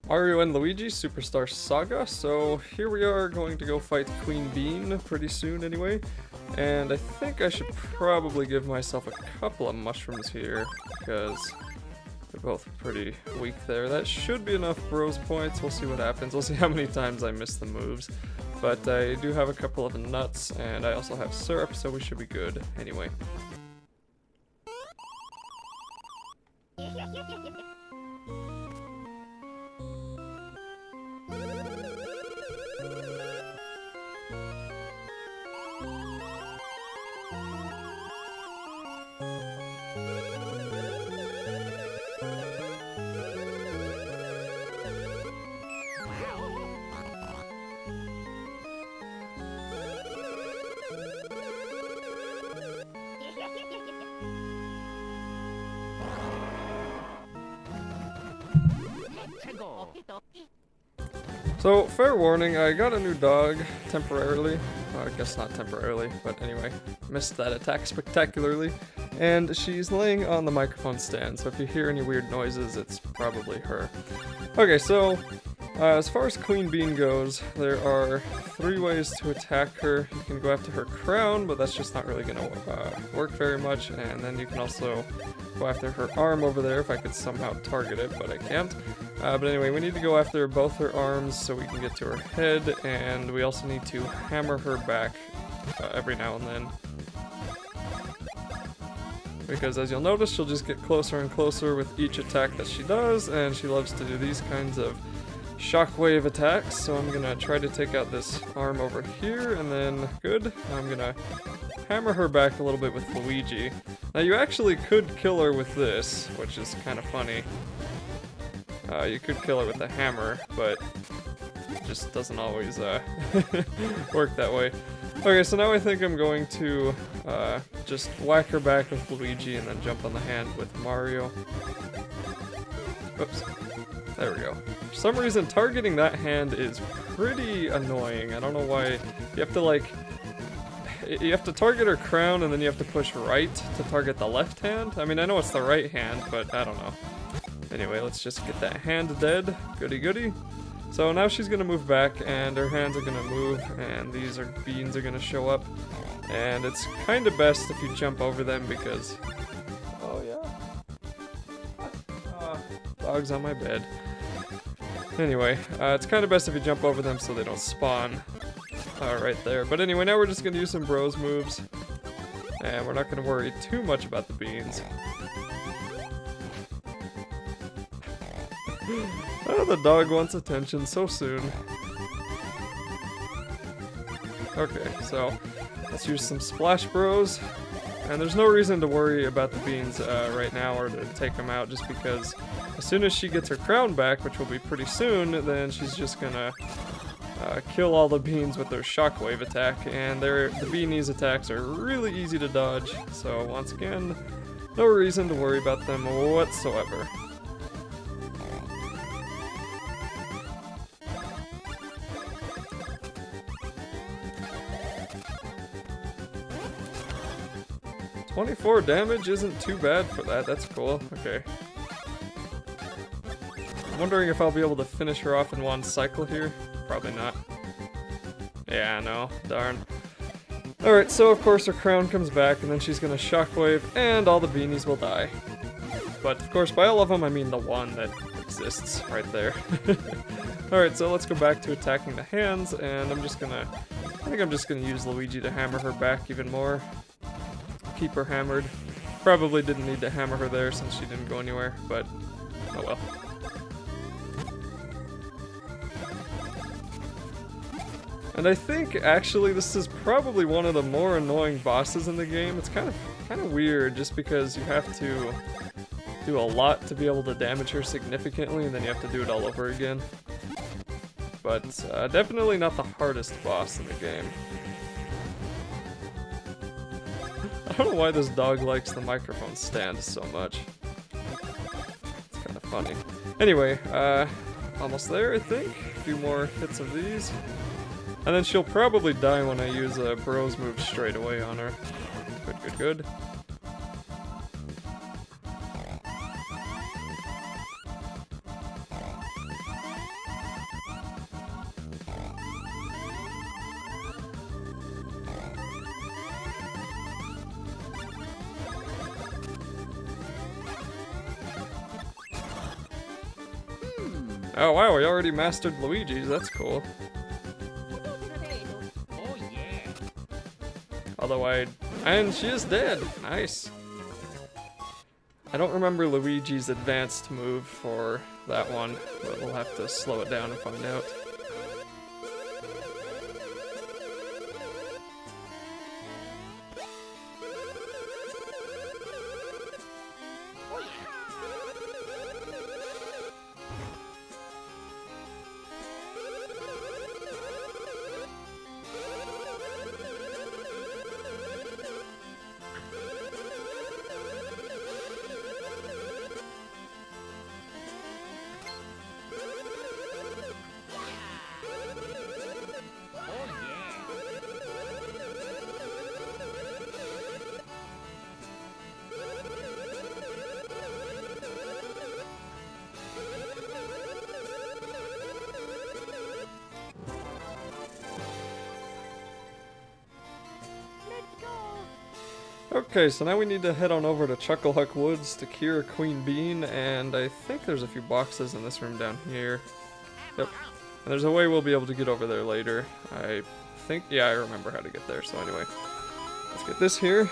Mario and Luigi Superstar Saga. So here we are going to go fight Queen Bean pretty soon anyway. And I think I should probably give myself a couple of mushrooms here because they're both pretty weak there. That should be enough bros points. We'll see what happens. We'll see how many times I miss the moves. But I do have a couple of nuts and I also have syrup, so we should be good anyway. So, fair warning, I got a new dog temporarily. I guess not temporarily, but anyway, missed that attack spectacularly. And she's laying on the microphone stand, so if you hear any weird noises, it's probably her. Okay, so as far as Queen Bean goes, there are 3 ways to attack her. You can go after her crown, but that's just not really going to work very much. And then you can also go after her arm over there if I could somehow target it, but I can't. But anyway, we need to go after both her arms so we can get to her head, and we also need to hammer her back every now and then. Because as you'll notice, she'll just get closer and closer with each attack that she does, and she loves to do these kinds of shockwave attacks. So I'm gonna try to take out this arm over here, and then, good, I'm gonna hammer her back a little bit with Luigi. Now you actually could kill her with this, which is kind of funny. You could kill her with the hammer, but it just doesn't always work that way. Okay, so now I think I'm going to just whack her back with Luigi and then jump on the hand with Mario. Oops. There we go. For some reason, targeting that hand is pretty annoying. I don't know why. You have to, like... You have to target her crown and then you have to push right to target the left hand. I mean, I know it's the right hand, but I don't know. Anyway, let's just get that hand dead. Goody goody. So now she's gonna move back and her hands are gonna move and these beans are gonna show up. And it's kind of best if you jump over them because... Oh yeah. Dog's on my bed. Anyway, it's kind of best if you jump over them so they don't spawn right there. But anyway, now we're just gonna use some bros moves. And we're not gonna worry too much about the beans. Oh, the dog wants attention so soon. Okay, so let's use some splash bros. And there's no reason to worry about the beans right now or to take them out just because as soon as she gets her crown back, which will be pretty soon, then she's just gonna kill all the beans with their shockwave attack. And the beanies attacks are really easy to dodge. So once again, no reason to worry about them whatsoever. .24 damage isn't too bad for that, that's cool, okay. I'm wondering if I'll be able to finish her off in one cycle here. Probably not. Yeah, no, darn. Alright, so of course her crown comes back and then she's gonna shockwave and all the beanies will die. But of course by all of them I mean the one that exists right there. Alright, so let's go back to attacking the hands and I think I'm just gonna use Luigi to hammer her back even more. Keep her hammered. Probably didn't need to hammer her there since she didn't go anywhere, but oh well. And I think actually this is probably one of the more annoying bosses in the game. It's kind of weird just because you have to do a lot to be able to damage her significantly and then you have to do it all over again. But definitely not the hardest boss in the game. I don't know why this dog likes the microphone stand so much. It's kind of funny. Anyway, almost there, I think. A few more hits of these. And then she'll probably die when I use a bros move straight away on her. Good, good, good. Oh wow, we already mastered Luigi's, that's cool. Although and she is dead, nice. I don't remember Luigi's advanced move for that one, but we'll have to slow it down and find out. Okay, so now we need to head on over to Chucklehuck Woods to cure Queen Bean, and I think there's a few boxes in this room down here. Yep. And there's a way we'll be able to get over there later. I think, yeah, I remember how to get there, so anyway. Let's get this here.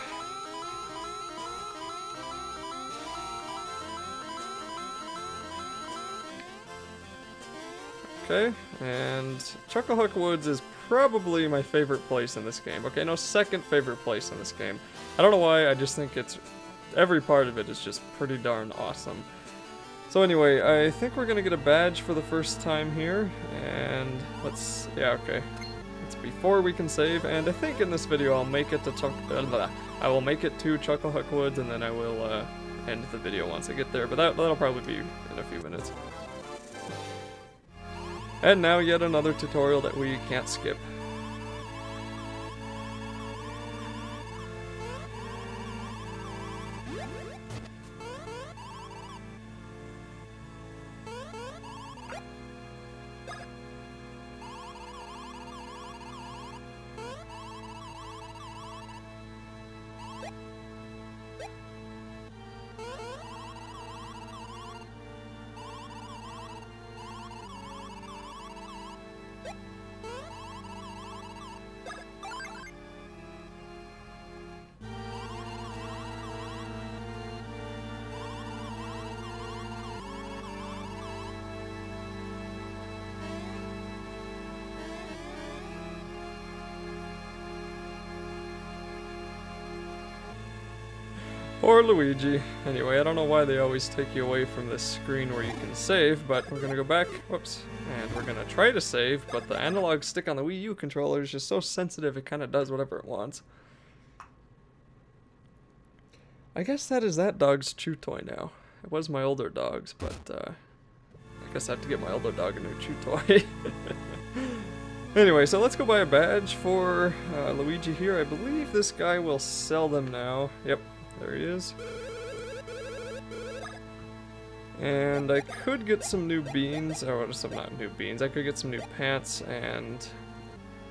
Okay, and Chucklehuck Woods is probably my favorite place in this game. Okay, no, second favorite place in this game. I don't know why, I just think it's... every part of it is just pretty darn awesome. So anyway, I think we're gonna get a badge for the first time here, and let's... yeah, okay. It's before we can save, and I think in this video I'll make it to I will make it to Chucklehuck Woods, and then I will end the video once I get there, but that'll probably be in a few minutes. And now yet another tutorial that we can't skip. Or Luigi. Anyway, I don't know why they always take you away from this screen where you can save, but we're gonna go back, whoops, and we're gonna try to save, but the analog stick on the Wii U controller is just so sensitive it kinda does whatever it wants. I guess that is that dog's chew toy now. It was my older dog's, but I guess I have to get my older dog a new chew toy. Anyway, so let's go buy a badge for Luigi here. I believe this guy will sell them now. Yep. There he is. And I could get some new beans, or some not new beans, I could get some new pants, and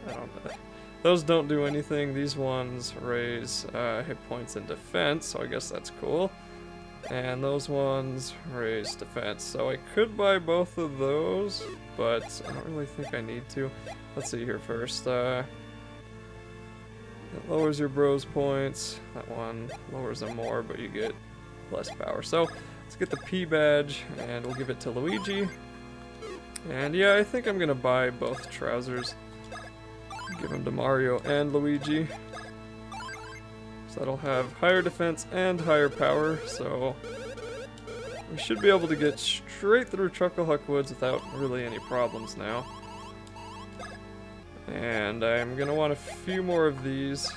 I don't know. Those don't do anything. These ones raise hit points and defense, so I guess that's cool. And those ones raise defense, so I could buy both of those, but I don't really think I need to. Let's see here first. It lowers your bros points. That one lowers them more, but you get less power. So let's get the P badge, and we'll give it to Luigi. And yeah, I think I'm gonna buy both trousers. Give them to Mario and Luigi. So that'll have higher defense and higher power, so we should be able to get straight through Chucklehuck Woods without really any problems now. And I'm gonna want a few more of these.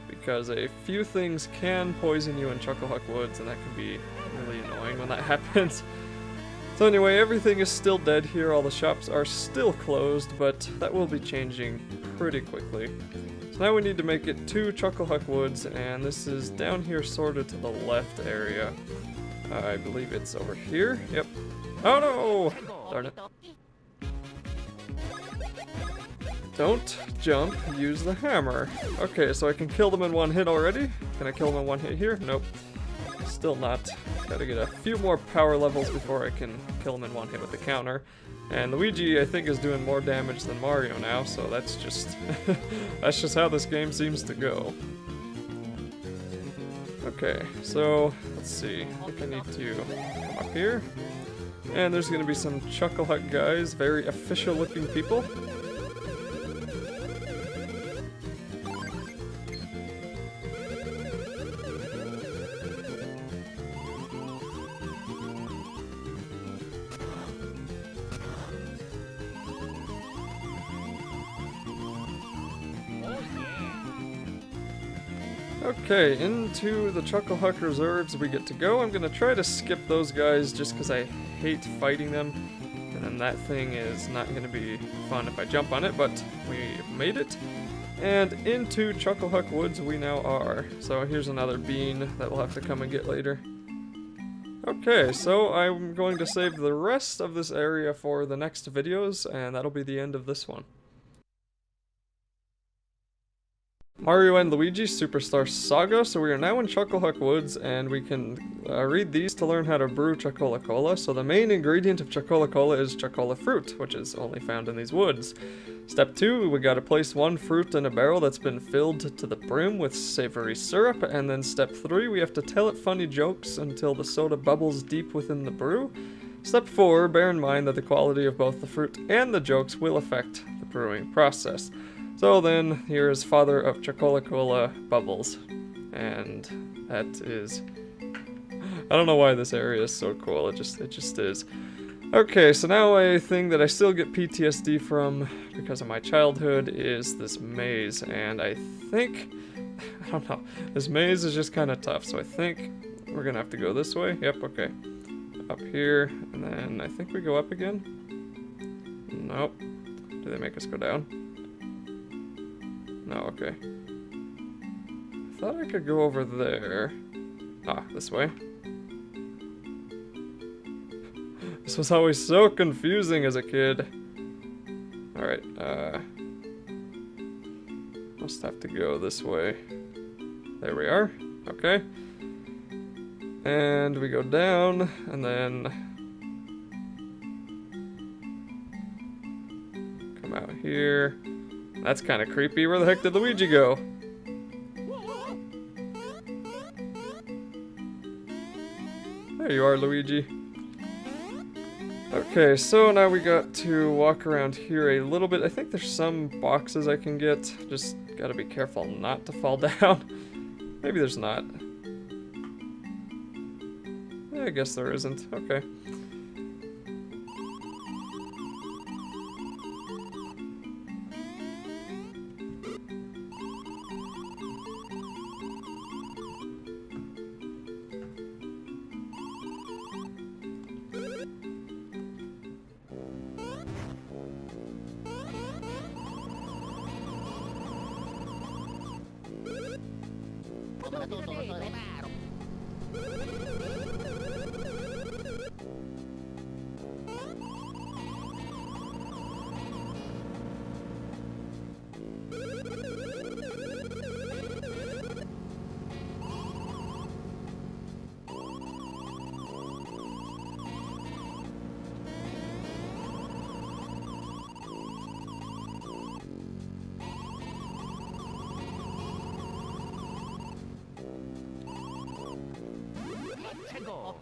Because a few things can poison you in Chucklehuck Woods, and that can be really annoying when that happens. So anyway, everything is still dead here, all the shops are still closed, but that will be changing pretty quickly. So now we need to make it to Chucklehuck Woods, and this is down here sort of to the left area. I believe it's over here, yep. Oh no! Darn it. Don't jump, use the hammer. Okay, so I can kill them in one hit already? Can I kill them in one hit here? Nope. still not. Gotta get a few more power levels before I can kill him in one hit with the counter. And Luigi, I think, is doing more damage than Mario now, so that's just that's just how this game seems to go. Okay, so let's see. I think I need to come up here. And there's gonna be some Chucklehuck guys, very official looking people. Okay, into the Chucklehuck reserves we get to go. I'm gonna try to skip those guys just because I hate fighting them. And then that thing is not gonna be fun if I jump on it, but we made it. And into Chucklehuck Woods we now are. So here's another bean that we'll have to come and get later. Okay, so I'm going to save the rest of this area for the next videos, and that'll be the end of this one. Mario and Luigi Superstar Saga. So we are now in Chucklehuck Woods, and we can read these to learn how to brew Chuckola. So the main ingredient of Chuckola is Chuckola fruit, which is only found in these woods. Step 2, we gotta place one fruit in a barrel that's been filled to the brim with savory syrup, and then step 3, we have to tell it funny jokes until the soda bubbles deep within the brew. Step 4, bear in mind that the quality of both the fruit and the jokes will affect the brewing process. So then, here is Father of Chuckola Bubbles, and that is, I don't know why this area is so cool, it just is. Okay, so now a thing that I still get PTSD from because of my childhood is this maze, and I think, I don't know, this maze is just kind of tough, so I think we're gonna have to go this way. Yep, okay. Up here, and then I think we go up again. Nope. Do they make us go down? No, okay. I thought I could go over there. Ah, this way. This was always so confusing as a kid. Alright, must have to go this way. There we are. Okay. And we go down, and then come out here. That's kind of creepy. Where the heck did Luigi go? There you are, Luigi. Okay, so now we got to walk around here a little bit. I think there's some boxes I can get. Just gotta be careful not to fall down. Maybe there's not. I guess there isn't. Okay.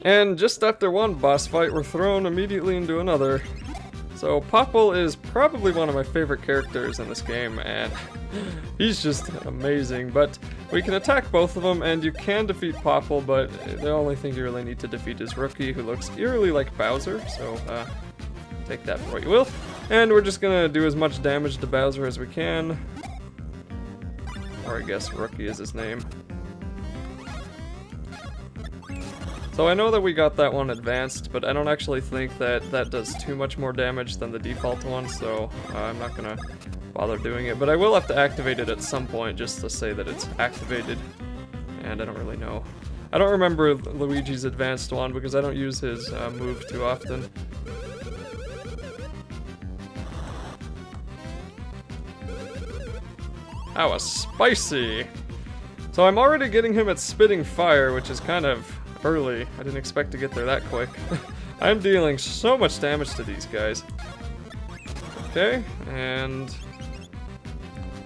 And just after one boss fight, we're thrown immediately into another. So Popple is probably one of my favorite characters in this game, and he's just amazing. But we can attack both of them, and you can defeat Popple, but the only thing you really need to defeat is Rookie, who looks eerily like Bowser, so take that for what you will. And we're just gonna do as much damage to Bowser as we can. Or I guess Rookie is his name. So I know that we got that one advanced, but I don't actually think that that does too much more damage than the default one, so I'm not gonna bother doing it. But I will have to activate it at some point just to say that it's activated, and I don't really know. I don't remember Luigi's advanced one because I don't use his move too often. That was spicy! So I'm already getting him at spitting fire, which is kind of early. I didn't expect to get there that quick. I'm dealing so much damage to these guys. Okay, and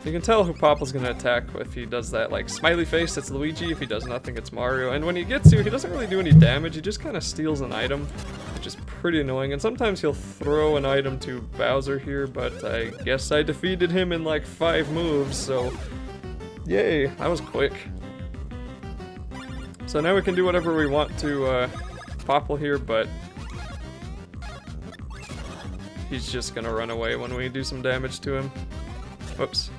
you can tell who Popple's gonna attack if he does that, like, smiley face, it's Luigi. If he does nothing, it's Mario. And when he gets you, he doesn't really do any damage. He just kind of steals an item, which is pretty annoying. And sometimes he'll throw an item to Bowser here, but I guess I defeated him in like 5 moves, so yay, that was quick. So now we can do whatever we want to Popple here, but he's just gonna run away when we do some damage to him. Whoops.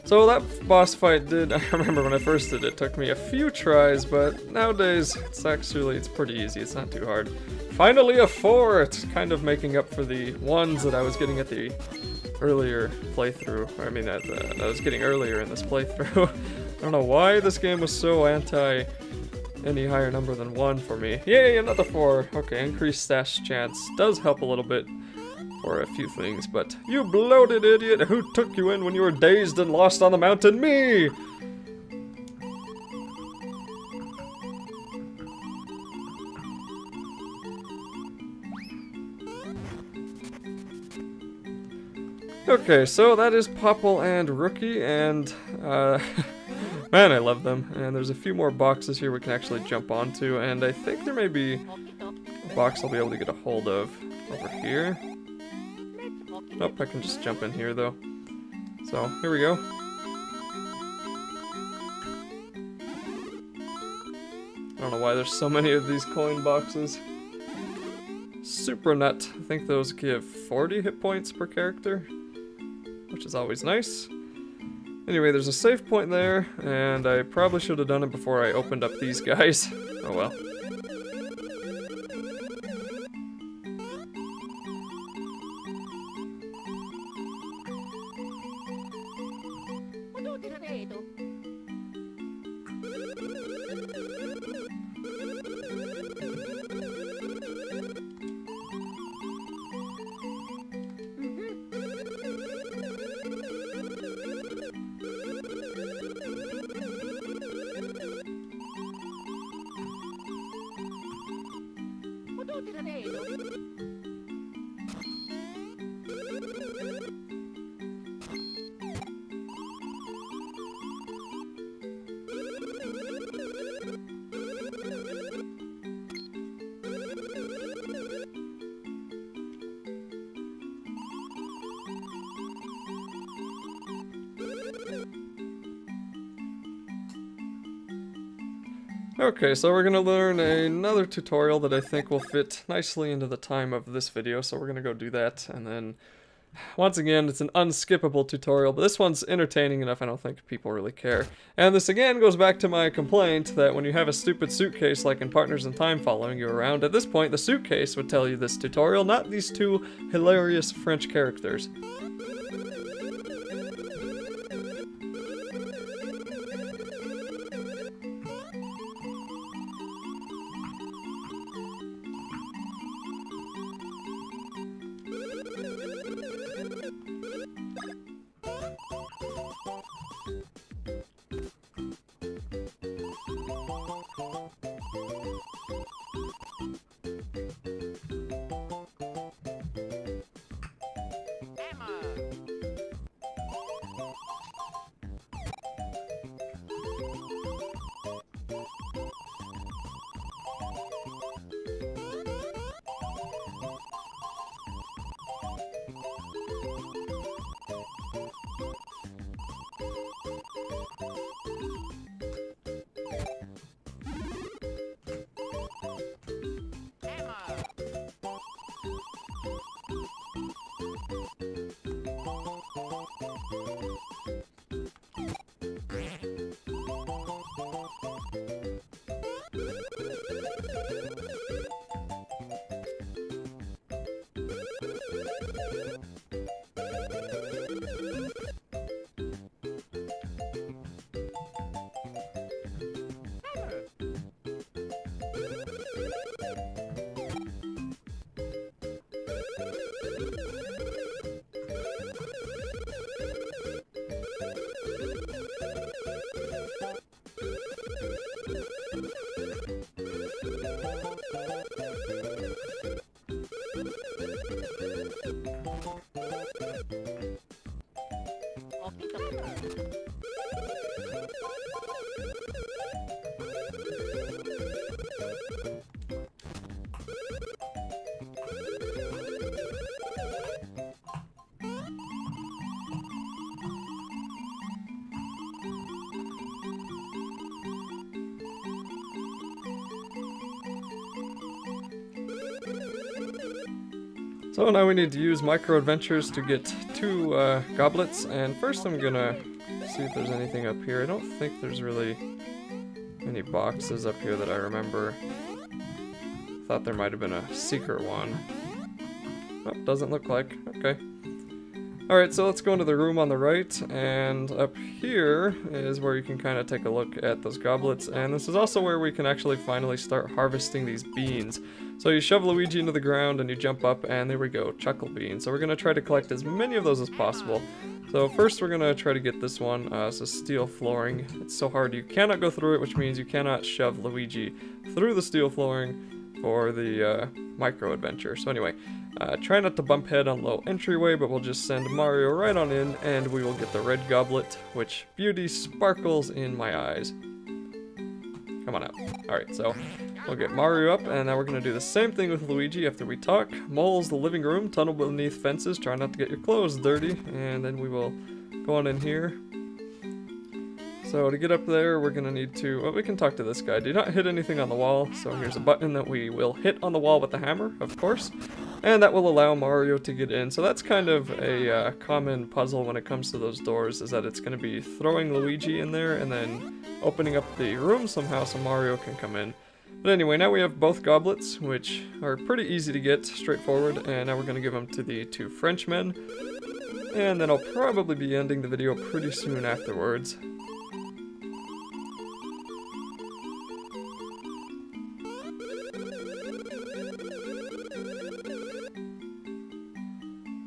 So that boss fight did, I remember when I first did it, took me a few tries, but nowadays it's pretty easy, it's not too hard. Finally a 4! It's kind of making up for the 1s that I was getting at the earlier playthrough. I mean, that I was getting earlier in this playthrough. I don't know why this game was so anti any higher number than 1 for me. Yay, another 4! Okay, increased stash chance does help a little bit for a few things, but you bloated idiot! Who took you in when you were dazed and lost on the mountain? Me! Okay, so that is Popple and Rookie, and man, I love them. And there's a few more boxes here we can actually jump onto, and I think there may be a box I'll be able to get a hold of over here. Nope, I can just jump in here though. So, here we go. I don't know why there's so many of these coin boxes. Super nut. I think those give 40 hit points per character, which is always nice. Anyway, there's a save point there, and I probably should have done it before I opened up these guys. Oh well. Okay, so we're gonna learn another tutorial that I think will fit nicely into the time of this video, so we're gonna go do that, and then, once again, it's an unskippable tutorial, but this one's entertaining enough I don't think people really care. And this again goes back to my complaint that when you have a stupid suitcase like in Partners in Time following you around, at this point the suitcase would tell you this tutorial, not these two hilarious French characters. So now we need to use micro adventures to get 2 goblets, and first I'm gonna see if there's anything up here. I don't think there's really any boxes up here that I remember. Thought there might have been a secret one. Oh, doesn't look like. Okay. Alright, so let's go into the room on the right, and up here is where you can kind of take a look at those goblets, and this is also where we can actually finally start harvesting these beans. So you shove Luigi into the ground and you jump up, and there we go, Chuckle Bean. So we're going to try to collect as many of those as possible. So first we're going to try to get this one, so steel flooring. It's so hard you cannot go through it, which means you cannot shove Luigi through the steel flooring for the micro adventure. So anyway, try not to bump head on low entryway, but we'll just send Mario right on in, and we will get the red goblet, which beauty sparkles in my eyes. Come on out. Alright, so we'll get Mario up, and now we're going to do the same thing with Luigi after we talk. Moles the living room, tunnel beneath fences, try not to get your clothes dirty, and then we will go on in here. So to get up there, we're going to need to, well, we can talk to this guy. Do not hit anything on the wall. So here's a button that we will hit on the wall with the hammer, of course. And that will allow Mario to get in. So that's kind of a common puzzle when it comes to those doors, is that it's going to be throwing Luigi in there and then opening up the room somehow so Mario can come in. But anyway, now we have both goblets, which are pretty easy to get, straightforward. And now we're going to give them to the 2 Frenchmen. And then I'll probably be ending the video pretty soon afterwards.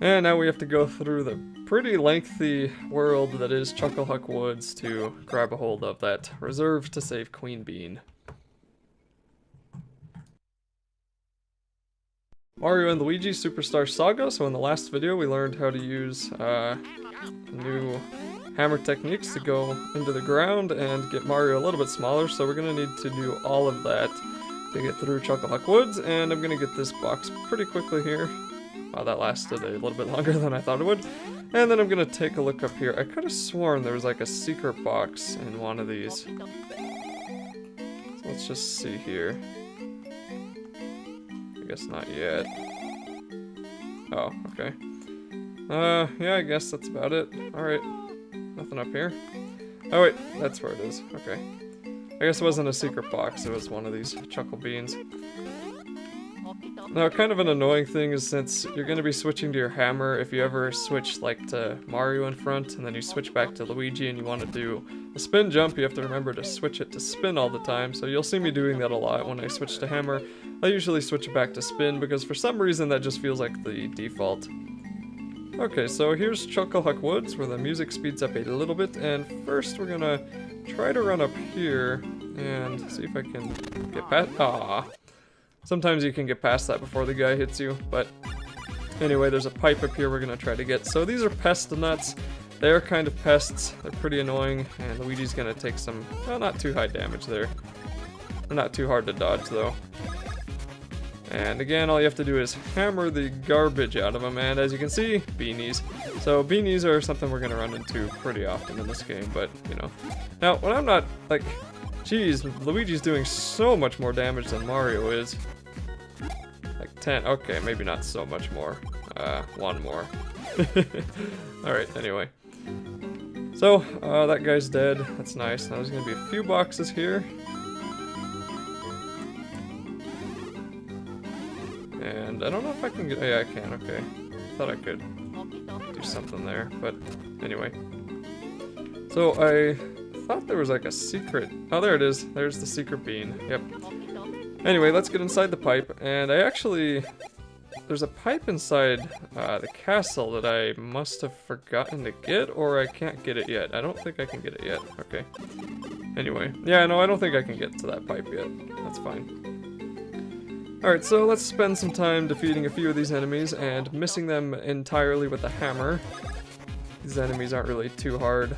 And now we have to go through the pretty lengthy world that is Chucklehuck Woods to grab a hold of that reserved to save Queen Bean. Mario and Luigi Superstar Saga. So in the last video we learned how to use new hammer techniques to go into the ground and get Mario a little bit smaller. So we're going to need to do all of that to get through Chucklehuck Woods, and I'm going to get this box pretty quickly here. Wow, that lasted a little bit longer than I thought it would. And then I'm going to take a look up here. I could have sworn there was like a secret box in one of these. So let's just see here. I guess not yet. Oh, okay. Yeah, I guess that's about it. Alright. Nothing up here. Oh wait, that's where it is. Okay. I guess it wasn't a secret box, it was one of these Chuckle Beans. Now, kind of an annoying thing is, since you're going to be switching to your hammer, if you ever switch like to Mario in front and then you switch back to Luigi and you want to do a spin jump, you have to remember to switch it to spin all the time. So you'll see me doing that a lot when I switch to hammer. I usually switch it back to spin because for some reason that just feels like the default. Okay, so here's Chucklehuck Woods where the music speeds up a little bit, and first we're gonna try to run up here and see if I can get past. Ah. Sometimes you can get past that before the guy hits you, but anyway, there's a pipe up here we're going to try to get. So these are pest nuts. They're kind of pests. They're pretty annoying, and Luigi's going to take some, well, not too high damage there. They're not too hard to dodge, though. And again, all you have to do is hammer the garbage out of them, and as you can see, beanies. So beanies are something we're going to run into pretty often in this game, but, you know. Now, when I'm not, like... Jeez, Luigi's doing so much more damage than Mario is. Like 10, okay, maybe not so much more. 1 more. Alright, anyway. So, that guy's dead. That's nice. Now there's gonna be a few boxes here. And I don't know if I can get, yeah, I can, okay. Thought I could do something there, but anyway. So I thought there was like a secret. Oh, there it is. There's the secret bean. Yep. Anyway, let's get inside the pipe. And I actually... There's a pipe inside the castle that I must have forgotten to get, or I can't get it yet. I don't think I can get it yet. Okay. Anyway. Yeah, no, I don't think I can get to that pipe yet. That's fine. Alright, so let's spend some time defeating a few of these enemies and missing them entirely with the hammer. These enemies aren't really too hard.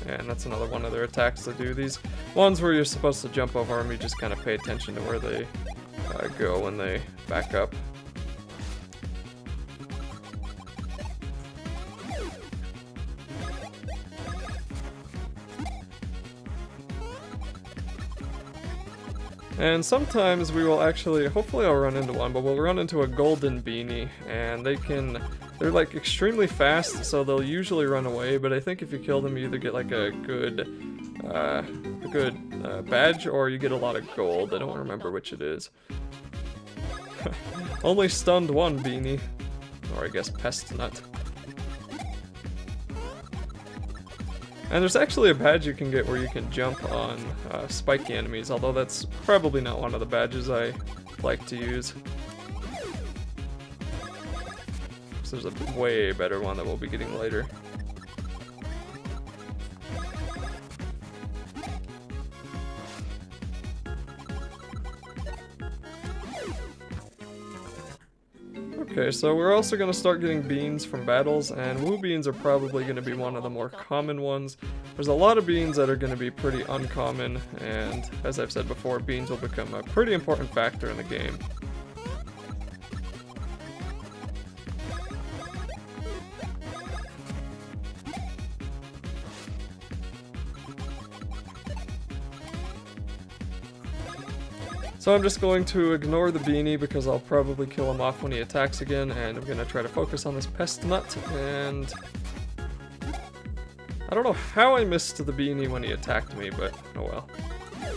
And that's another one of their attacks to do. These ones where you're supposed to jump over them, you just kind of pay attention to where they go when they back up. And sometimes we will actually, hopefully I'll run into one, but we'll run into a golden beanie, and they're like extremely fast, so they'll usually run away, but I think if you kill them you either get like a good badge or you get a lot of gold. I don't remember which it is. Only stunned one beanie, or I guess pest nut. And there's actually a badge you can get where you can jump on spiky enemies, although that's probably not one of the badges I like to use. So there's a way better one that we'll be getting later. Okay, so we're also going to start getting beans from battles, and woo beans are probably going to be one of the more common ones. There's a lot of beans that are going to be pretty uncommon, and as I've said before, beans will become a pretty important factor in the game. So I'm just going to ignore the beanie because I'll probably kill him off when he attacks again, and I'm going to try to focus on this pest nut, and I don't know how I missed the beanie when he attacked me, but oh well.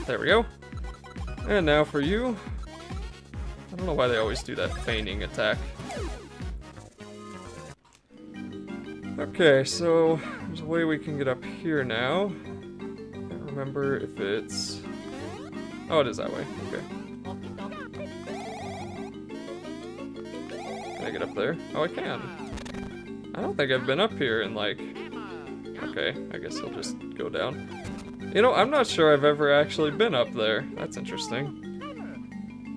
There we go. And now for you. I don't know why they always do that feigning attack. Okay, so there's a way we can get up here now. I can't remember if it's... Oh, it is that way. Okay. Can I get up there? Oh, I can. I don't think I've been up here in like... Okay, I guess I'll just go down. You know, I'm not sure I've ever actually been up there. That's interesting.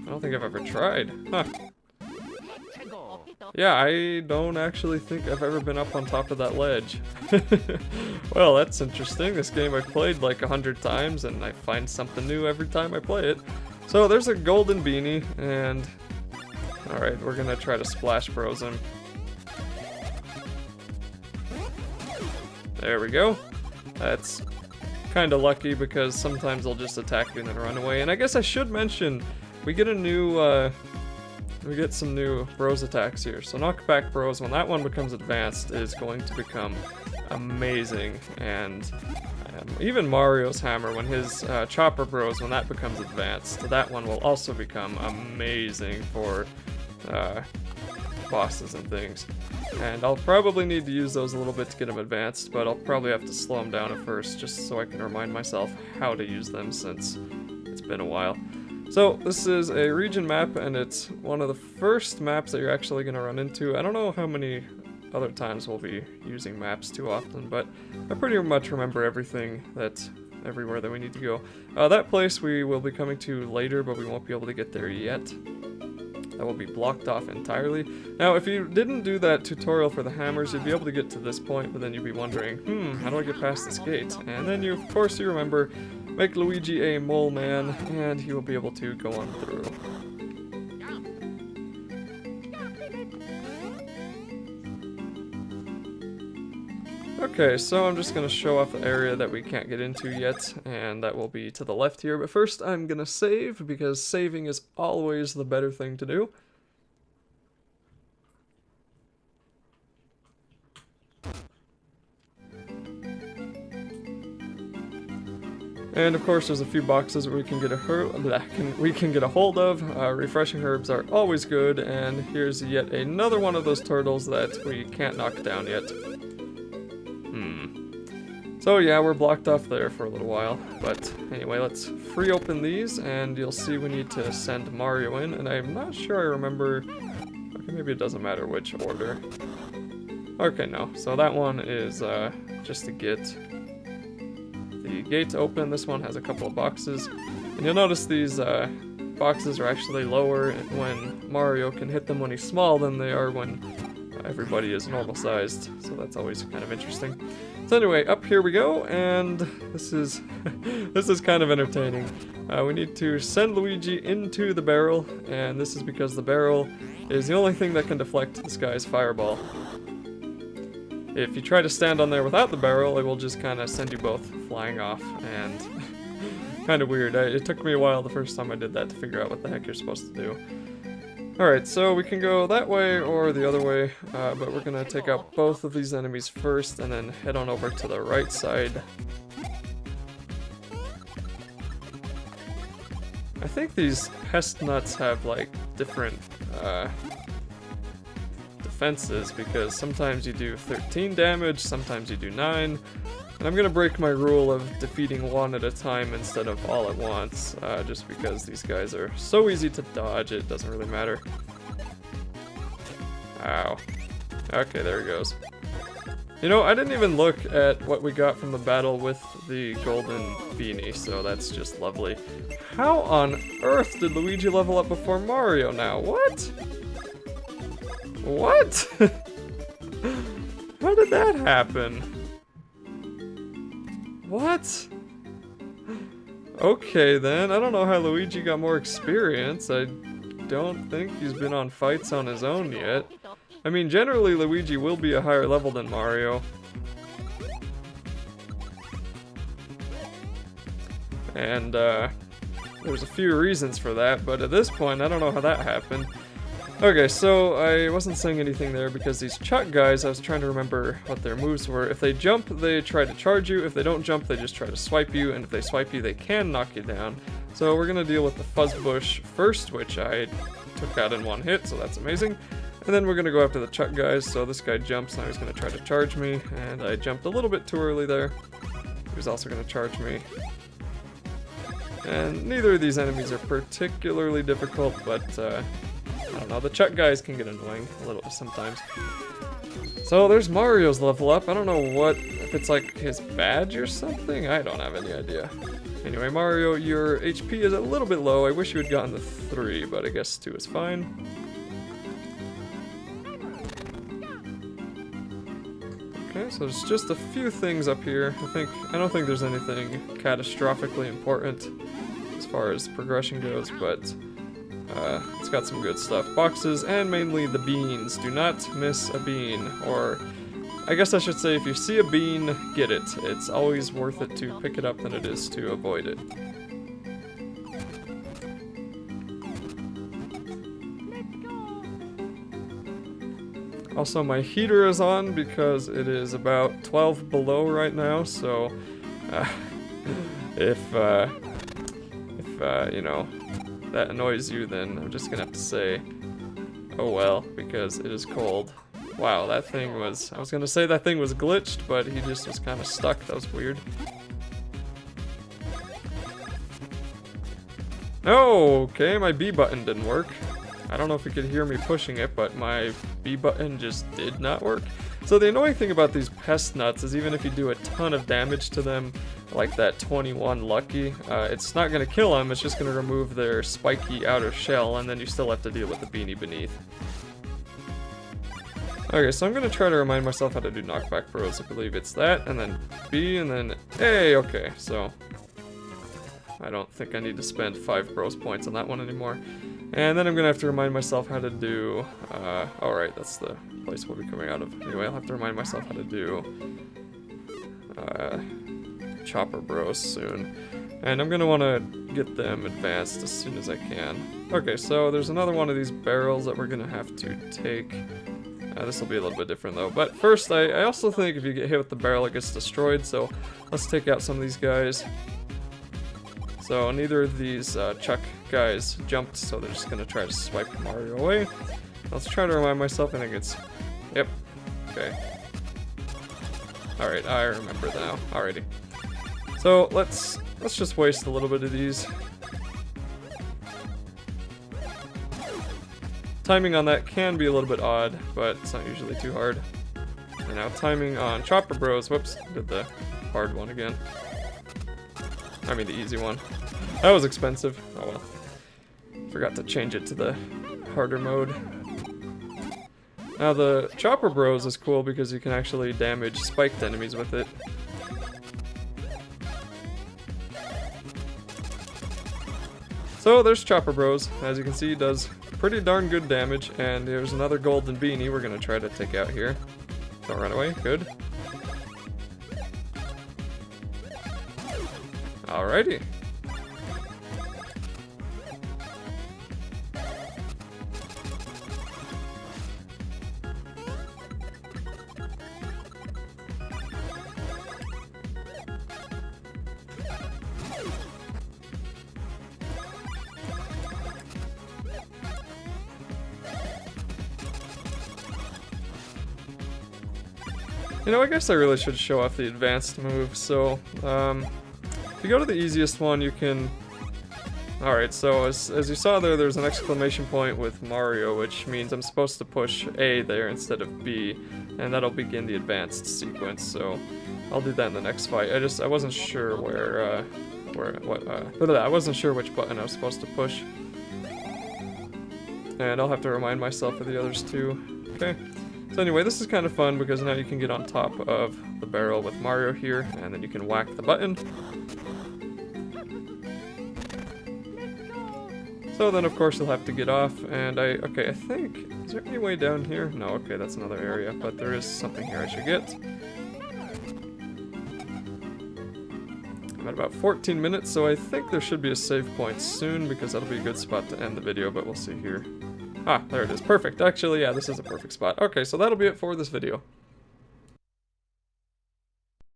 I don't think I've ever tried. Huh. Yeah, I don't actually think I've ever been up on top of that ledge. Well, that's interesting. This game I've played like 100 times, and I find something new every time I play it. So there's a golden beanie, and... Alright, we're gonna try to Splash Bros him. There we go. That's kind of lucky because sometimes they'll just attack you and then run away. And I guess I should mention, we get a new, we get some new bros attacks here. So knockback bros, when that one becomes advanced, is going to become amazing. And even Mario's hammer, when his chopper bros, when that becomes advanced, that one will also become amazing for bosses and things. And I'll probably need to use those a little bit to get them advanced, but I'll probably have to slow them down at first just so I can remind myself how to use them since it's been a while. So this is a region map, and it's one of the first maps that you're actually going to run into. I don't know how many other times we'll be using maps too often, but I pretty much remember everything everywhere that we need to go. That place we will be coming to later, but we won't be able to get there yet. That will be blocked off entirely. Now, if you didn't do that tutorial for the hammers, you'd be able to get to this point, but then you'd be wondering, how do I get past this gate? And then you, of course, you remember, make Luigi a mole man, and he will be able to go on through. Okay, so I'm just going to show off the area that we can't get into yet, and that will be to the left here. But first I'm going to save, because saving is always the better thing to do. And of course there's a few boxes where we can get a hold of. Refreshing herbs are always good, and here's yet another one of those turtles that we can't knock down yet. So yeah, we're blocked off there for a little while, but anyway, let's free open these, and you'll see we need to send Mario in, and I'm not sure I remember, okay, maybe it doesn't matter which order. Okay, no, so that one is just to get the gate open. This one has a couple of boxes, and you'll notice these boxes are actually lower when Mario can hit them when he's small than they are when everybody is normal sized, so that's always kind of interesting. So anyway, up here we go, and this is this is kind of entertaining. We need to send Luigi into the barrel, and this is because the barrel is the only thing that can deflect this guy's fireball. If you try to stand on there without the barrel, it will just kind of send you both flying off, and kind of weird. It took me a while the first time I did that to figure out what the heck you're supposed to do. Alright, so we can go that way or the other way, but we're gonna take out both of these enemies first and then head on over to the right side. I think these pest nuts have like different defenses, because sometimes you do 13 damage, sometimes you do 9. And I'm gonna break my rule of defeating one at a time instead of all at once, just because these guys are so easy to dodge, it doesn't really matter. Ow. Okay, there he goes. You know, I didn't even look at what we got from the battle with the golden beanie, so that's just lovely. How on earth did Luigi level up before Mario now? What? What? How did that happen? What? Okay then, I don't know how Luigi got more experience. I don't think he's been on fights on his own yet. I mean, generally Luigi will be a higher level than Mario. And there's a few reasons for that, but at this point I don't know how that happened. Okay, so I wasn't saying anything there because these Chuck guys, I was trying to remember what their moves were. If they jump, they try to charge you. If they don't jump, they just try to swipe you. And if they swipe you, they can knock you down. So we're going to deal with the Fuzz Bush first, which I took out in one hit, so that's amazing. And then we're going to go after the Chuck guys. So this guy jumps, now he's going to try to charge me. And I jumped a little bit too early there. He was also going to charge me. And neither of these enemies are particularly difficult, but I don't know, the Chuck guys can get annoying a little sometimes. So there's Mario's level up. I don't know if it's like his badge or something. I don't have any idea. Anyway, Mario, your HP is a little bit low. I wish you had gotten the 3, but I guess 2 is fine. Okay, so there's just a few things up here. I don't think there's anything catastrophically important as far as progression goes, but it's got some good stuff. Boxes, and mainly the beans. Do not miss a bean. Or, I guess I should say, if you see a bean, get it. It's always worth it to pick it up than it is to avoid it. Also, my heater is on because it is about 12 below right now, so if you know, that annoys you, then I'm just gonna have to say, oh well, because it is cold. Wow, that thing was, I was gonna say that thing was glitched, but he just was kind of stuck. That was weird. Oh, okay, my B button didn't work. I don't know if you could hear me pushing it, but my B button just did not work. So the annoying thing about these pest nuts is even if you do a ton of damage to them, like that 21 lucky, it's not going to kill them, it's just going to remove their spiky outer shell, and then you still have to deal with the beanie beneath. Okay, so I'm going to try to remind myself how to do knockback bros. I believe it's that, and then B, and then A. Okay, so I don't think I need to spend 5 bros points on that one anymore. And then I'm going to have to remind myself how to do, alright, that's the place we'll be coming out of. Anyway, I'll have to remind myself how to do Chopper Bros soon. And I'm going to want to get them advanced as soon as I can. Okay, so there's another one of these barrels that we're going to have to take. This will be a little bit different though. But first, I also think if you get hit with the barrel, it gets destroyed. So let's take out some of these guys. So neither of these Chuck guys jumped, so they're just going to try to swipe Mario away. Let's try to remind myself. I think it's... Yep. Okay. Alright, I remember now. Alrighty. So let's just waste a little bit of these. Timing on that can be a little bit odd, but it's not usually too hard. And now timing on Chopper Bros. Whoops, did the hard one again. I mean the easy one. That was expensive. Oh well. Forgot to change it to the harder mode. Now the Chopper Bros is cool because you can actually damage spiked enemies with it. So there's Chopper Bros. As you can see, does pretty darn good damage. And there's another golden beanie we're going to try to take out here. Don't run away. Good. Alrighty. You know, I guess I really should show off the advanced move. So, if you go to the easiest one, you can... Alright, so as you saw there, there's an exclamation point with Mario, which means I'm supposed to push A there instead of B, and that'll begin the advanced sequence, so I'll do that in the next fight. I wasn't sure I wasn't sure which button I was supposed to push. And I'll have to remind myself of the others too. Okay. So anyway, this is kind of fun because now you can get on top of the barrel with Mario here, and then you can whack the button. So then of course you'll have to get off, and I think, is there any way down here? No, okay, that's another area, but there is something here I should get. I'm at about 14 minutes, so I think there should be a save point soon, because that'll be a good spot to end the video, but we'll see here. Ah, there it is, perfect. Actually, yeah, this is a perfect spot. Okay, so that'll be it for this video.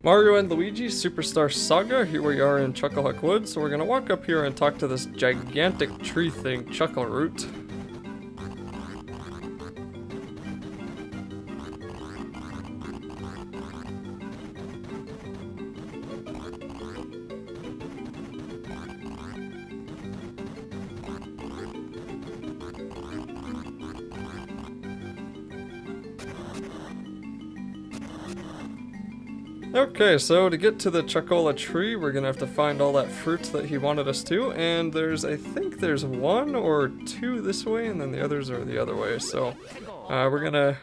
Mario and Luigi, Superstar Saga. Here we are in Chucklehuck Woods, so we're gonna walk up here and talk to this gigantic tree thing, Chucklehuck. Okay, so to get to the Chuckola tree, we're gonna have to find all that fruit that he wanted us to, and I think there's one or two this way, and then the others are the other way, so we're gonna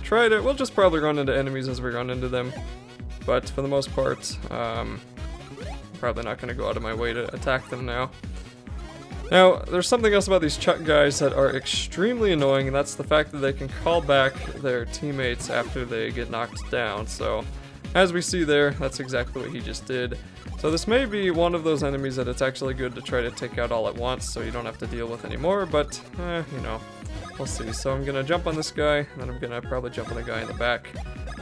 try to, we'll just probably run into enemies as we run into them, but for the most part, I'm probably not gonna go out of my way to attack them now. Now, there's something else about these Chuck guys that are extremely annoying, and that's the fact that they can call back their teammates after they get knocked down, so... As we see there, that's exactly what he just did. So this may be one of those enemies that it's actually good to try to take out all at once so you don't have to deal with anymore, but, you know, we'll see. So I'm gonna jump on this guy, and then I'm gonna probably jump on the guy in the back.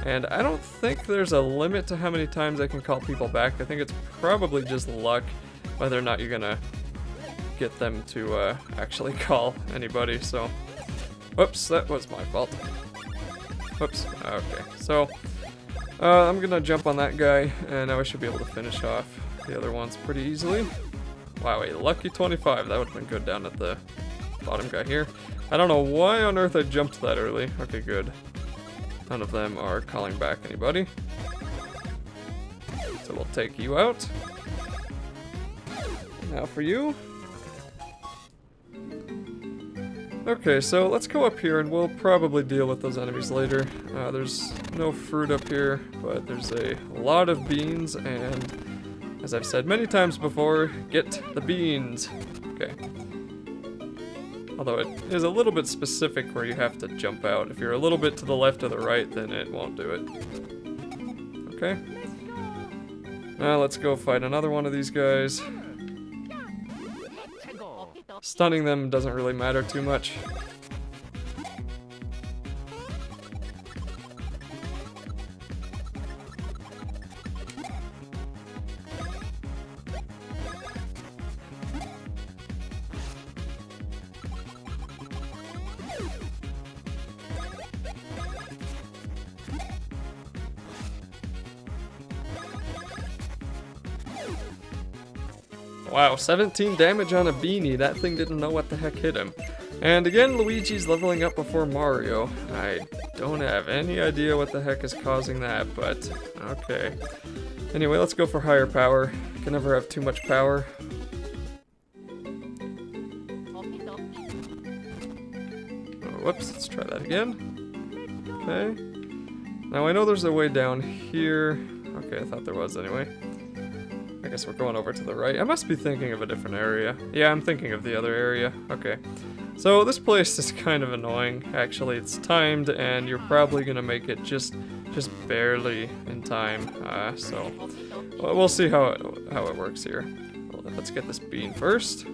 And I don't think there's a limit to how many times I can call people back. I think it's probably just luck whether or not you're gonna get them to actually call anybody, so... Whoops, that was my fault. Whoops, okay, so... I'm gonna jump on that guy, and now I should be able to finish off the other ones pretty easily. Wow, a lucky 25. That would have been good down at the bottom guy here. I don't know why on earth I jumped that early. Okay, good. None of them are calling back anybody. So we'll take you out. Now for you. Okay, so let's go up here and we'll probably deal with those enemies later. There's no fruit up here, but there's a lot of beans, and as I've said many times before, get the beans. Okay. Although it is a little bit specific where you have to jump out. If you're a little bit to the left or the right, then it won't do it. Okay. Now let's go fight another one of these guys. Stunning them doesn't really matter too much. Wow, 17 damage on a beanie. That thing didn't know what the heck hit him. And again, Luigi's leveling up before Mario. I don't have any idea what the heck is causing that, but okay. Anyway, let's go for higher power. Can never have too much power. Oh, whoops, let's try that again. Okay. Now I know there's a way down here. Okay, I thought there was anyway. I guess we're going over to the right. I must be thinking of a different area. Yeah, I'm thinking of the other area. Okay. So this place is kind of annoying. Actually, it's timed, and you're probably gonna make it just barely in time. So we'll see how it works here. Well, let's get this bean first.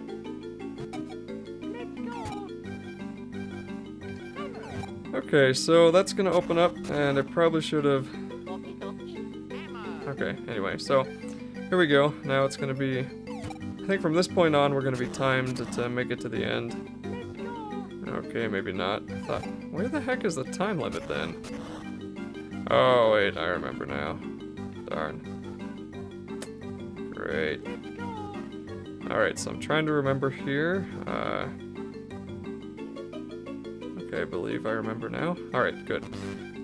Okay, so that's gonna open up, and I probably should have. Okay. Anyway, so. Here we go. Now it's going to be, I think from this point on we're going to be timed to make it to the end. Okay, maybe not. I thought, where the heck is the time limit then? Oh, wait, I remember now. Darn. Great. Alright, so I'm trying to remember here. Okay, I believe I remember now. Alright, good.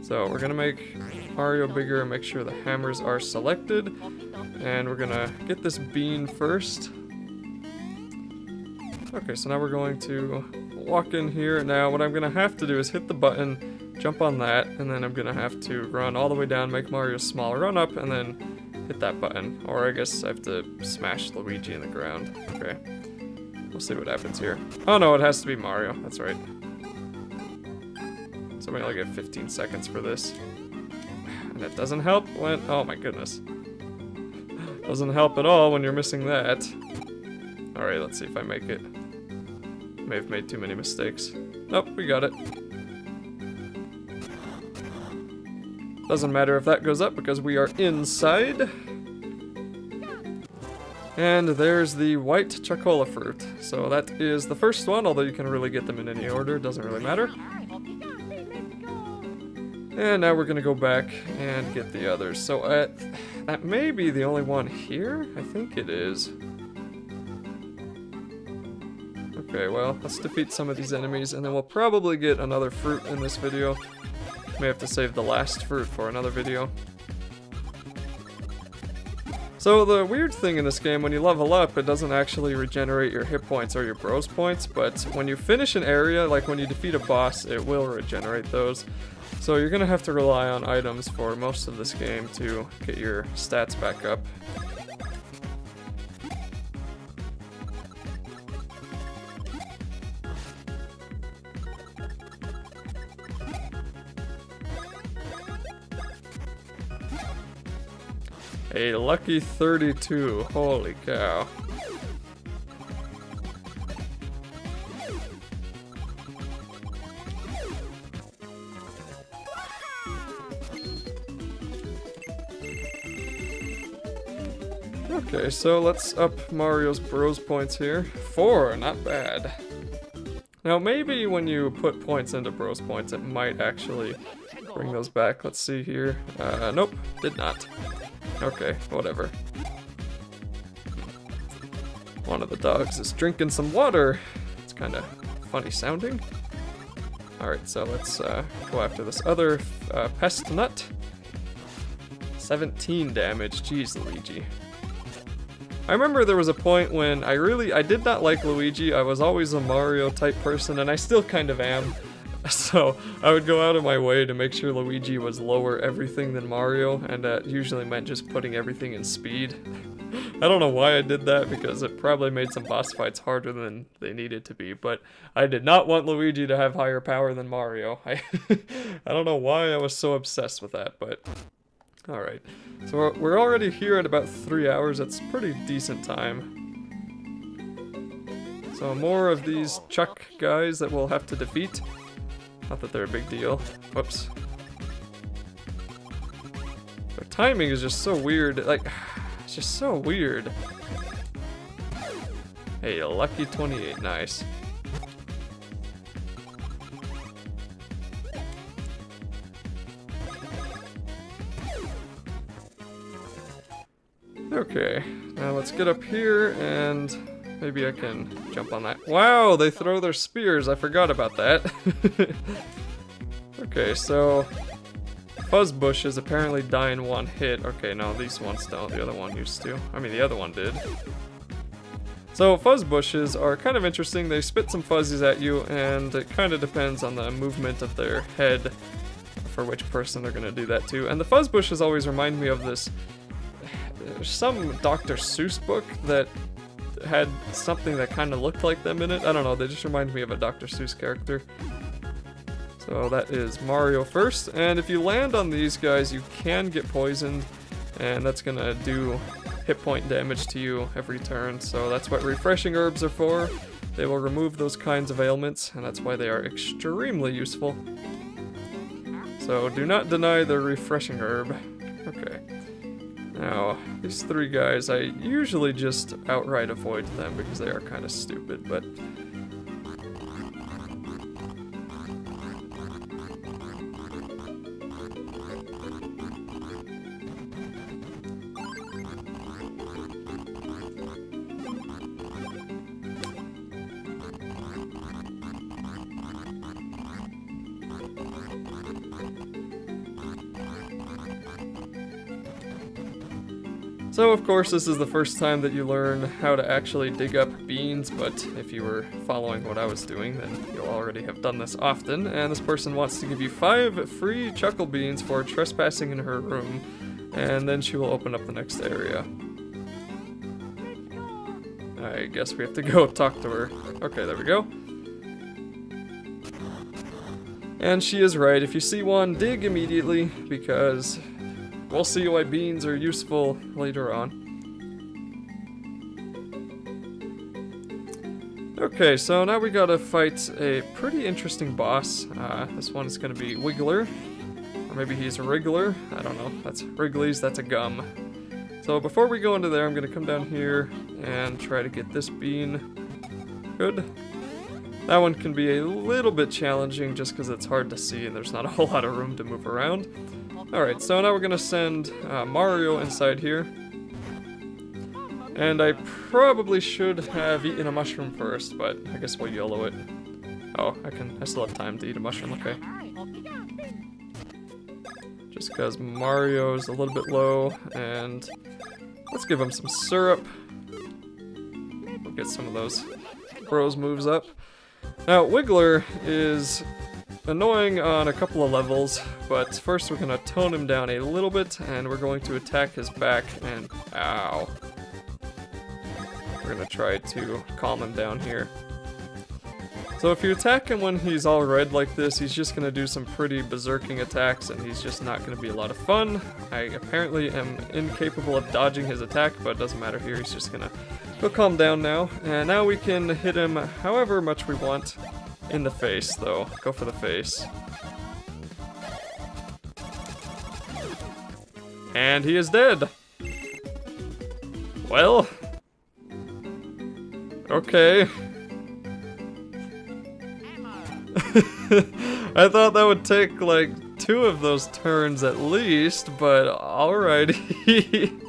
So we're gonna make Mario bigger and make sure the hammers are selected. And we're gonna get this bean first. Okay, so now we're going to walk in here. Now what I'm gonna have to do is hit the button, jump on that, and then I'm gonna have to run all the way down, make Mario small, run up, and then hit that button. Or I guess I have to smash Luigi in the ground. Okay. We'll see what happens here. Oh no, it has to be Mario. That's right. So we only get 15 seconds for this. And it doesn't help when... Oh my goodness. Doesn't help at all when you're missing that. Alright, let's see if I make it. May have made too many mistakes. Nope, we got it. Doesn't matter if that goes up because we are inside. And there's the white Chuckola fruit. So that is the first one, although you can really get them in any order, doesn't really matter. And now we're gonna go back and get the others. So that may be the only one here? I think it is. Okay, well, let's defeat some of these enemies, and then we'll probably get another fruit in this video. May have to save the last fruit for another video. So the weird thing in this game, when you level up, it doesn't actually regenerate your hit points or your bros points, but when you finish an area, like when you defeat a boss, it will regenerate those. So you're gonna have to rely on items for most of this game to get your stats back up. A lucky 32, holy cow. Okay, so let's up Mario's bros points here. 4, not bad. Now maybe when you put points into bros points, it might actually bring those back. Let's see here. Nope, did not. Okay, whatever. One of the dogs is drinking some water. It's kind of funny sounding. Alright, so let's go after this other pest nut. 17 damage, jeez Luigi. I remember there was a point when I did not like Luigi. I was always a Mario type person, and I still kind of am. So I would go out of my way to make sure Luigi was lower everything than Mario, and that usually meant just putting everything in speed. I don't know why I did that, because it probably made some boss fights harder than they needed to be, but I did not want Luigi to have higher power than Mario. I don't know why I was so obsessed with that, but alright. So we're already here at about 3 hours. That's pretty decent time. So more of these Chuck guys that we'll have to defeat. Not that they're a big deal. Whoops. Their timing is just so weird. Like, it's just so weird. Hey, a lucky 28. Nice. Okay, now let's get up here and maybe I can jump on that. Wow, they throw their spears. I forgot about that. Okay, so fuzz bushes apparently die in one hit. Okay, no, these ones don't. The other one used to. I mean, the other one did. So fuzz bushes are kind of interesting. They spit some fuzzies at you, and it kind of depends on the movement of their head for which person they're going to do that to. And the fuzz bushes always remind me of this some Dr. Seuss book that had something that kind of looked like them in it. I don't know, they just remind me of a Dr. Seuss character. So that is Mario first, and if you land on these guys, you can get poisoned, and that's gonna do hit point damage to you every turn, so that's what refreshing herbs are for. They will remove those kinds of ailments, and that's why they are extremely useful. So do not deny the refreshing herb. Okay. Now, these three guys, I usually just outright avoid them because they are kind of stupid, but... So of course this is the first time that you learn how to actually dig up beans, but if you were following what I was doing, then you'll already have done this often. And this person wants to give you 5 free chuckle beans for trespassing in her room, and then she will open up the next area. I guess we have to go talk to her. Okay, there we go. And she is right, if you see one, dig immediately, because we'll see why beans are useful later on. Okay, so now we gotta fight a pretty interesting boss. This one is gonna be Wiggler. Or maybe he's a Wriggler. I don't know. That's Wrigley's, that's a gum. So before we go into there, I'm gonna come down here and try to get this bean. Good. That one can be a little bit challenging just because it's hard to see and there's not a whole lot of room to move around. Alright, so now we're gonna send Mario inside here. And I probably should have eaten a mushroom first, but I guess we'll YOLO it. Oh, I still have time to eat a mushroom, okay. Just because Mario's a little bit low, and let's give him some syrup. We'll get some of those bros moves up. Now, Wiggler is annoying on a couple of levels, but first we're going to tone him down a little bit, and we're going to attack his back, and ow. We're going to try to calm him down here. So if you attack him when he's all red like this, he's just going to do some pretty berserking attacks, and he's just not going to be a lot of fun. I apparently am incapable of dodging his attack, but it doesn't matter here, he's just going to go calm down now. And now we can hit him however much we want. In the face, though. Go for the face. And he is dead! Well... okay. I thought that would take, like, 2 of those turns at least, but alrighty.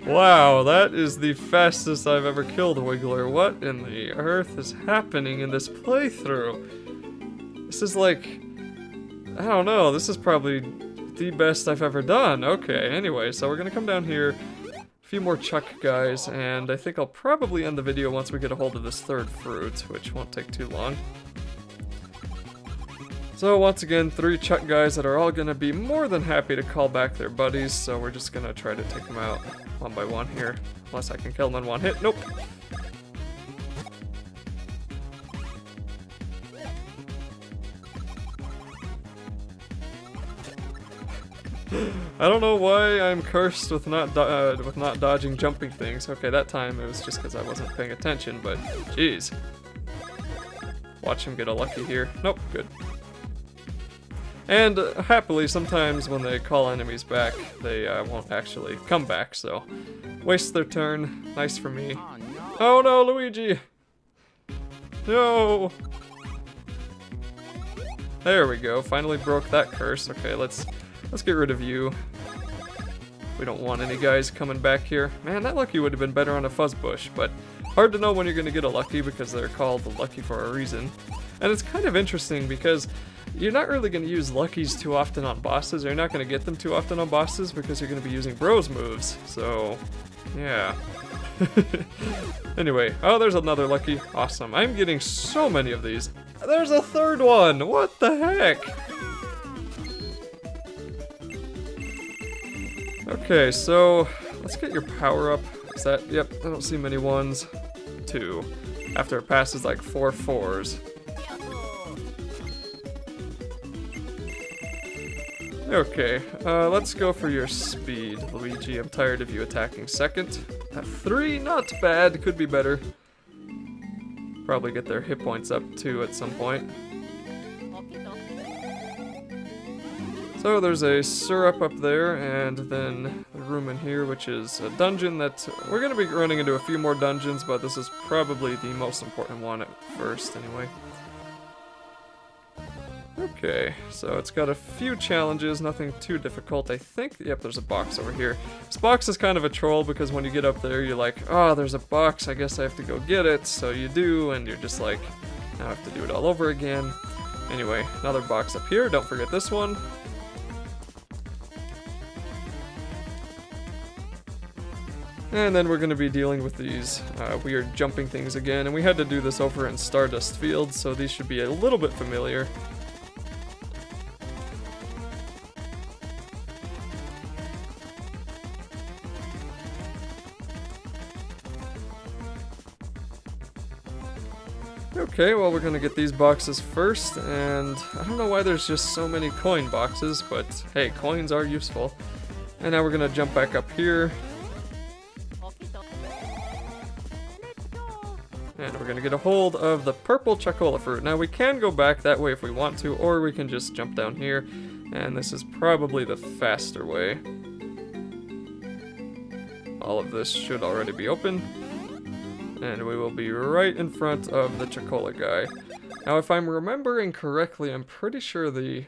Wow, that is the fastest I've ever killed a Wiggler. What in the earth is happening in this playthrough? This is like... I don't know, this is probably the best I've ever done. Okay, anyway, so we're gonna come down here, a few more Chuck guys, and I think I'll probably end the video once we get a hold of this 3rd fruit, which won't take too long. So once again, 3 Chuck guys that are all gonna be more than happy to call back their buddies, so we're just gonna try to take them out one by one here. Unless I can kill them in one hit. Nope. I don't know why I'm cursed with not dodging jumping things. Okay, that time it was just because I wasn't paying attention, but jeez. Watch him get a lucky here. Nope, good. And happily, sometimes when they call enemies back, they won't actually come back, so waste their turn. Nice for me. Oh no, Luigi! No! There we go, finally broke that curse. Okay, let's get rid of you. We don't want any guys coming back here. Man, that lucky would have been better on a fuzz bush, but hard to know when you're gonna get a lucky because they're called lucky for a reason. And it's kind of interesting because you're not really going to use luckies too often on bosses, or you're not going to get them too often on bosses because you're going to be using bros moves, so yeah. Anyway, oh, there's another lucky. Awesome. I'm getting so many of these. There's a 3rd one! What the heck? Okay, so let's get your power up. Is that, yep, I don't see many 1s. 2. After it passes like 4 4s. Okay, let's go for your speed, Luigi. I'm tired of you attacking 2nd. At 3, not bad, could be better. Probably get their hit points up too at some point. So there's a syrup up there, and then a room in here, which is a dungeon that we're going to be running into a few more dungeons, but this is probably the most important one at first anyway. Okay, so it's got a few challenges, nothing too difficult, I think. Yep, there's a box over here. This box is kind of a troll because when you get up there, you're like, oh, there's a box, I guess I have to go get it. So you do, and you're just like, now I have to do it all over again. Anyway, another box up here, don't forget this one. And then we're going to be dealing with these weird jumping things again, and we had to do this over in Stardust Field, so these should be a little bit familiar. Okay, well we're gonna get these boxes first, and I don't know why there's just so many coin boxes, but hey, coins are useful. And now we're gonna jump back up here. And we're gonna get a hold of the purple Chuckola fruit. Now we can go back that way if we want to, or we can just jump down here, and this is probably the faster way. All of this should already be open. And we will be right in front of the Chuckola guy. Now, if I'm remembering correctly, I'm pretty sure the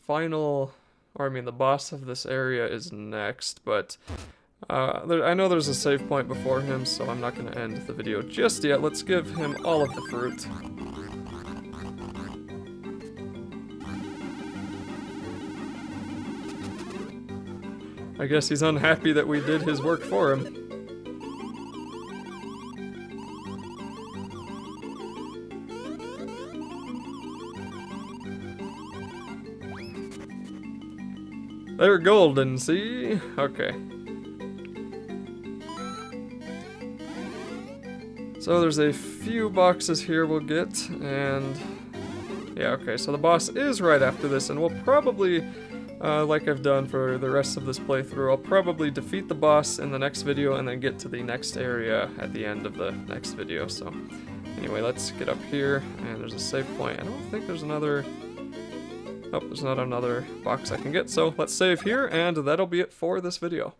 final, or I mean the boss of this area is next, but I know there's a save point before him, so I'm not going to end the video just yet. Let's give him all of the fruit. I guess he's unhappy that we did his work for him. They're golden, see? Okay. So there's a few boxes here we'll get, and yeah, okay, so the boss is right after this, and we'll probably, like I've done for the rest of this playthrough, I'll probably defeat the boss in the next video and then get to the next area at the end of the next video. So anyway, let's get up here, and there's a save point. I don't think there's another... Oh, there's not another box I can get, so let's save here, and that'll be it for this video.